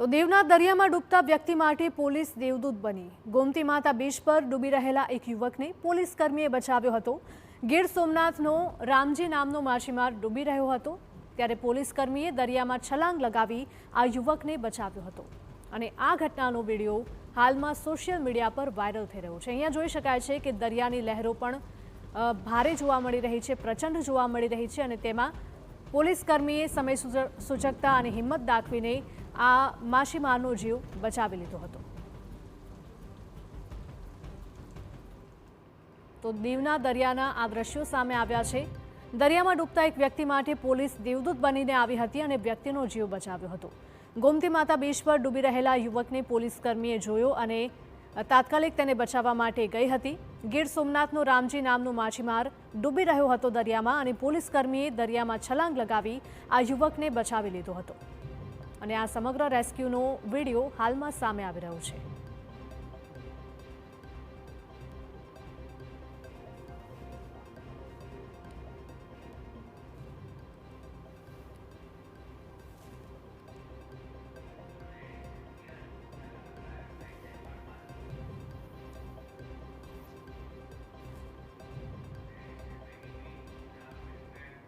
તો દેવના દરિયામાં ડૂબતા વ્યક્તિ માટે પોલીસ દેવદૂત બની ગોમતી માતા બીચ પર ડૂબી રહેલા એક યુવકને પોલીસ કર્મીએ બચાવ્યો હતો। ગીર સોમનાથનો રામજી નામનો માછીમાર ડૂબી રહ્યો હતો ત્યારે પોલીસ કર્મીએ દરિયામાં છલાંગ લગાવી આ યુવકને બચાવ્યો હતો અને આ ઘટનાનો વિડીયો હાલમાં સોશિયલ મીડિયા પર વાયરલ થઈ રહ્યો છે। અહીંયા જોઈ શકાય છે કે દરિયાની લહેરો પણ ભારે જોવા મળી રહી છે, પ્રચંડ જોવા મળી રહી છે અને તેમાં પોલીસ કર્મીએ સમય સૂચકતા અને હિંમત દાખવીને આ માછીમારનો જીવ બચાવી લીધો હતો। તો દીવના દરિયાના આ દ્રશ્યો સામે આવ્યા છે। દરિયામાં ડૂબતા એક વ્યક્તિ માટે પોલીસ દેવદૂત બનીને આવી હતી અને વ્યક્તિનો જીવ બચાવ્યો હતો। ગોમતી માતા બીચ પર ડૂબી રહેલા યુવકને પોલીસ કર્મીએ જોયો અને તાત્કાલિક તેને બચાવવા માટે ગઈ હતી। ગીર સોમનાથનો રામજી નામનો માછીમાર ડૂબી રહ્યો હતો દરિયામાં અને પોલીસ કર્મીએ દરિયામાં છલાંગ લગાવી આ યુવકને બચાવી લીધો હતો અને આ સમગ્ર રેસ્ક્યુનો વિડીયો હાલમાં સામે આવી રહ્યો છે।